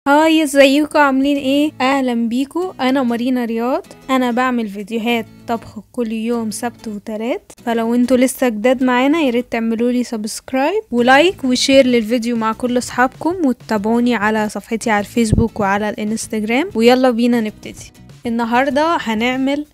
هاي، ازيكم؟ عاملين ايه؟ اهلا بيكم. انا مارينا رياض. انا بعمل فيديوهات طبخ كل يوم سبت وتلات، فلو انتوا لسه جداد معانا ياريت تعملوا لي سبسكرايب ولايك وشير للفيديو مع كل اصحابكم، وتتابعوني على صفحتي على الفيسبوك وعلى الانستجرام. ويلا بينا نبتدي. النهارده هنعمل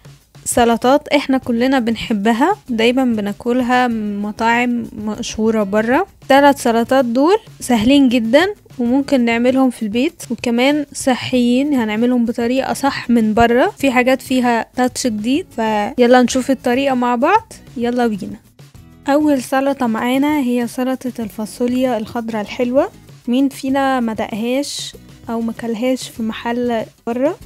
سلطات احنا كلنا بنحبها، دايما بناكلها من مطاعم مشهورة برا. 3 سلطات دول سهلين جدا وممكن نعملهم في البيت، وكمان صحيين. هنعملهم بطريقة صح من برا، في حاجات فيها تاتش جديد. فيلا نشوف الطريقة مع بعض، يلا بينا. اول سلطة معانا هي سلطة الفاصوليا الخضراء الحلوة. مين فينا ما دقهاش او مكلهاش في محل برا؟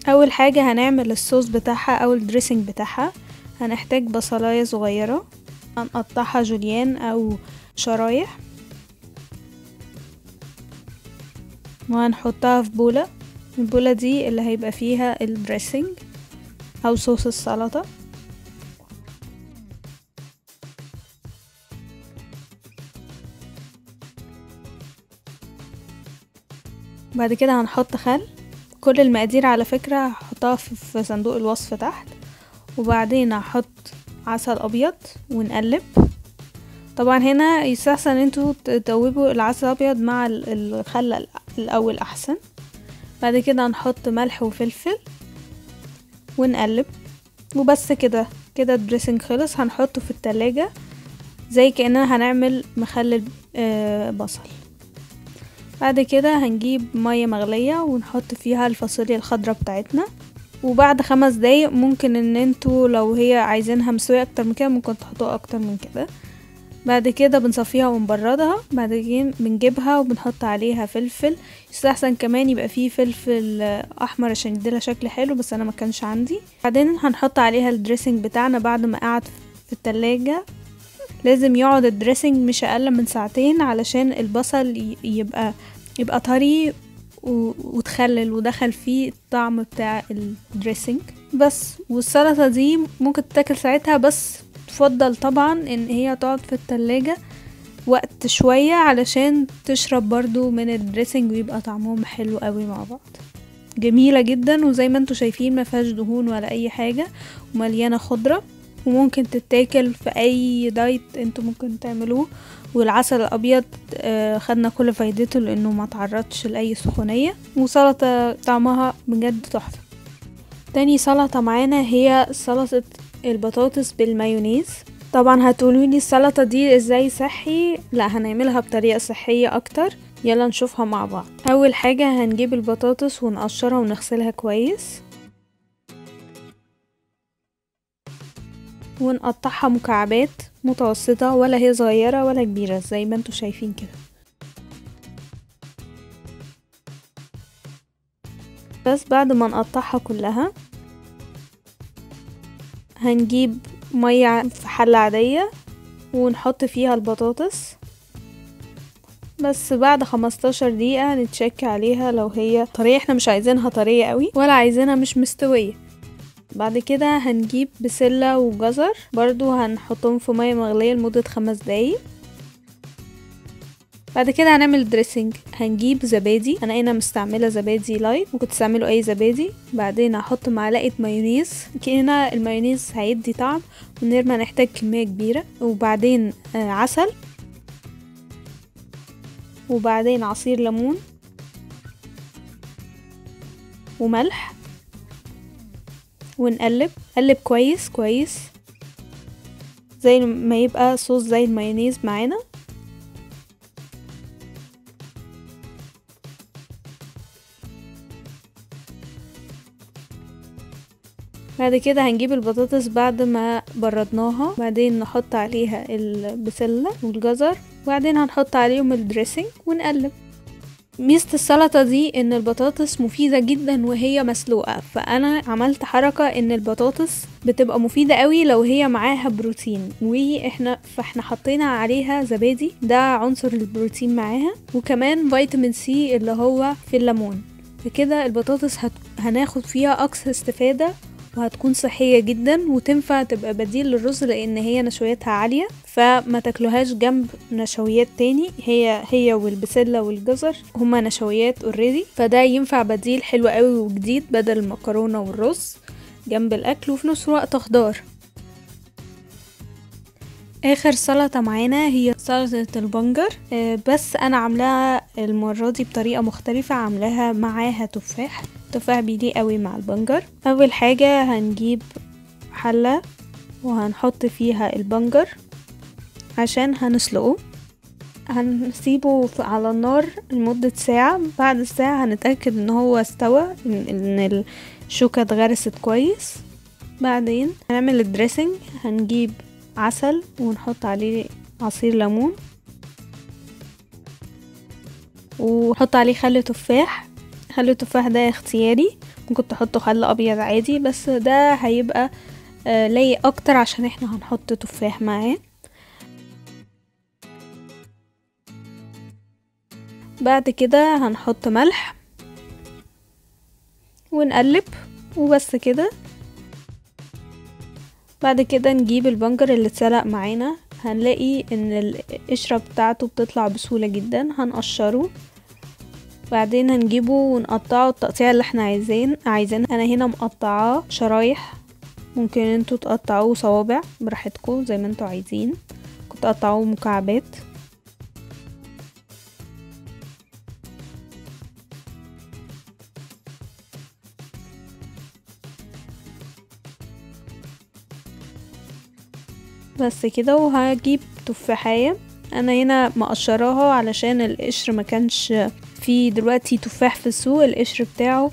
اول حاجة هنعمل الصوص بتاعها او الدريسنج بتاعها. هنحتاج بصلاية صغيرة هنقطعها جوليان او شرايح، وهنحطها في بولة. البولة دي اللي هيبقى فيها الدريسنج او صوص السلطة. بعد كده هنحط خل. كل المقادير على فكرة هحطها في صندوق الوصف تحت. وبعدين هحط عسل ابيض ونقلب. طبعا هنا يستحسن ان انتوا تدوبوا العسل الابيض مع الخل الاول احسن. بعد كده هنحط ملح وفلفل ونقلب وبس. كده الدريسنج خلص. هنحطه في التلاجة زي كأننا هنعمل مخلل بصل. بعد كده هنجيب مية مغلية ونحط فيها الفاصوليا الخضراء بتاعتنا، وبعد 5 دقايق ممكن ان انتوا لو هي عايزينها مسوية اكتر من كده ممكن تحطوها اكتر من كده. بعد كده بنصفيها ونبردها. بعد كده بنجيبها وبنحط عليها فلفل. يستحسن كمان يبقى فيه فلفل احمر عشان يديلها شكل حلو، بس انا ما كانش عندي. بعدين هنحط عليها الدريسنج بتاعنا بعد ما قعد في التلاجة. لازم يقعد الدريسنج مش اقل من 2 ساعات علشان البصل يبقى طري وتخلل ودخل فيه الطعم بتاع الدريسنج بس. والسلطة دي ممكن تتاكل ساعتها، بس تفضل طبعا ان هي تقعد في التلاجة وقت شوية علشان تشرب برضو من الدريسنج ويبقى طعمهم حلو قوي مع بعض. جميلة جدا، وزي ما انتوا شايفين ما فيهاش دهون ولا اي حاجة، ومليانة خضرة، وممكن تتاكل في اي دايت انتوا ممكن تعملوه. والعسل الابيض خدنا كل فايدته لانه ما تعرضش لاي سخونية، وسلطة طعمها بجد تحفة. تاني سلطة معانا هي سلطة البطاطس بالمايونيز. طبعا هتقولولي السلطة دي ازاي صحي؟ لا، هنعملها بطريقة صحية اكتر. يلا نشوفها مع بعض. اول حاجة هنجيب البطاطس ونقشرها ونغسلها كويس، ونقطعها مكعبات متوسطة، ولا هي صغيرة ولا كبيرة زي ما انتوا شايفين كده. بس بعد ما نقطعها كلها هنجيب مية في حلة عادية ونحط فيها البطاطس. بس بعد 15 دقيقة نتشك عليها لو هي طرية. احنا مش عايزينها طرية قوي ولا عايزينها مش مستوية. بعد كده هنجيب بسلة وجزر برضو هنحطهم في مية مغلية لمدة 5 دقايق. بعد كده هنعمل دريسنج. هنجيب زبادي، انا هنا مستعمله زبادي لايت، ممكن تستعملوا اي زبادي. بعدين هحط معلقه مايونيز، هنا المايونيز هيدي طعم من غير ما نحتاج كميه كبيره. وبعدين عسل، وبعدين عصير ليمون وملح، ونقلب كويس كويس زي ما يبقى صوص زي المايونيز معانا. بعد كده هنجيب البطاطس بعد ما بردناها، بعدين نحط عليها البسلة والجزر، وبعدين هنحط عليهم الدريسنج ونقلب. ميزة السلطة دي ان البطاطس مفيدة جدا وهي مسلوقة، فانا عملت حركة ان البطاطس بتبقى مفيدة قوي لو هي معاها بروتين، فاحنا حطينا عليها زبادي، ده عنصر البروتين معاها، وكمان فيتامين سي اللي هو في الليمون. فكده البطاطس هناخد فيها اقصى استفادة وهتكون صحية جدا وتنفع تبقى بديل للرز لان هي نشوياتها عالية، فما تاكلوهاش جنب نشويات تاني. هي والبسلة والجزر هما نشويات اوريدي، فده ينفع بديل حلو قوي وجديد بدل المكرونة والرز جنب الاكل، وفي نفس الوقت خضار. اخر سلطة معانا هي سلطة البنجر، بس انا عاملاها المرة دي بطريقة مختلفة، عاملاها معاها تفاح بيليق قوي مع البنجر. اول حاجة هنجيب حلة وهنحط فيها البنجر عشان هنسلقه، هنسيبه على النار لمدة ساعة. بعد الساعة هنتأكد ان هو استوى، ان الشوكة اتغرست كويس. بعدين هنعمل الدريسنج، هنجيب عسل ونحط عليه عصير ليمون ونحط عليه خل تفاح. خل التفاح ده اختياري، ممكن تحطوا خل ابيض عادي، بس ده هيبقى لايق اكتر عشان احنا هنحط تفاح معاه. بعد كده هنحط ملح ونقلب وبس كده. بعد كده نجيب البنجر اللي اتسلق معانا، هنلاقي ان القشرة بتاعته بتطلع بسهولة جدا. هنقشره، بعدين هنجيبه ونقطعه التقطيع اللي احنا عايزين. انا هنا مقطعاه شرايح، ممكن انتوا تقطعوه صوابع براحتكم زي ما انتوا عايزين، كنت تقطعوه مكعبات. بس كده. وهجيب تفاحية، انا هنا مقشراها علشان القشر ما كانش في دلوقتي تفاح في السوق القشر بتاعه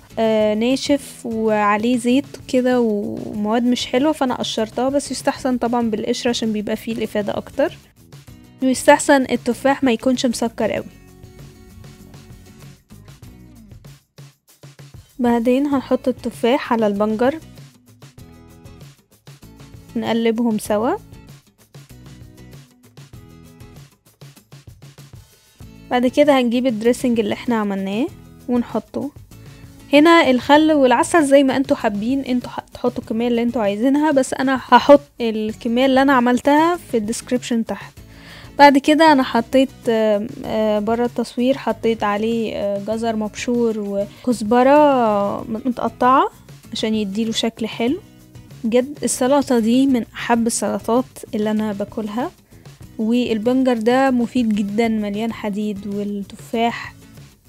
ناشف وعليه زيت كده ومواد مش حلوة، فانا قشرتها. بس يستحسن طبعا بالقشر عشان بيبقى فيه الافادة اكتر، ويستحسن التفاح ما يكونش مسكر قوي. بعدين هنحط التفاح على البنجر، نقلبهم سوا. بعد كده هنجيب الدريسنج اللي احنا عملناه ونحطه هنا. الخل والعسل زي ما انتوا حابين، انتوا تحطوا الكمية اللي انتوا عايزينها، بس انا هحط الكمية اللي انا عملتها في الديسكريبشن تحت. بعد كده انا حطيت برا التصوير حطيت عليه جزر مبشور وكزبرة متقطعة عشان يديله شكل حلو. بجد السلطة دي من احب السلطات اللي انا باكلها، والبنجر ده مفيد جدا، مليان حديد، والتفاح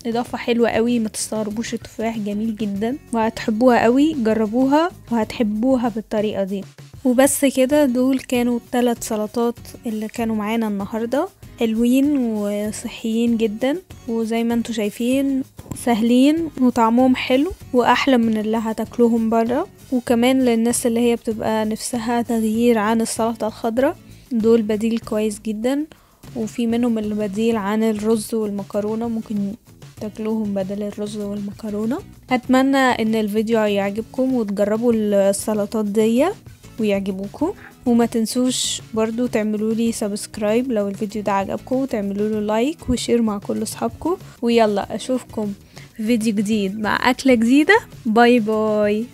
اضافة حلوة قوي. ما تستغربوش، التفاح جميل جدا وهتحبوها قوي، جربوها وهتحبوها بالطريقة دي. وبس كده، دول كانوا 3 سلطات اللي كانوا معانا النهاردة، حلوين وصحيين جدا، وزي ما انتوا شايفين سهلين وطعمهم حلو واحلى من اللي هتاكلوهم برا. وكمان للناس اللي هي بتبقى نفسها تغيير عن السلطة الخضراء، دول بديل كويس جدا. وفي منهم اللي بديل عن الرز والمكرونة، ممكن تاكلوهم بدل الرز والمكرونة. اتمنى ان الفيديو يعجبكم وتجربوا السلطات دي ويعجبوكم، وما تنسوش برضو تعملوا لي سبسكرايب لو الفيديو ده عجبكم، وتعملوا له لايك وشير مع كل اصحابكم. ويلا اشوفكم في فيديو جديد مع اكلة جديدة. باي باي.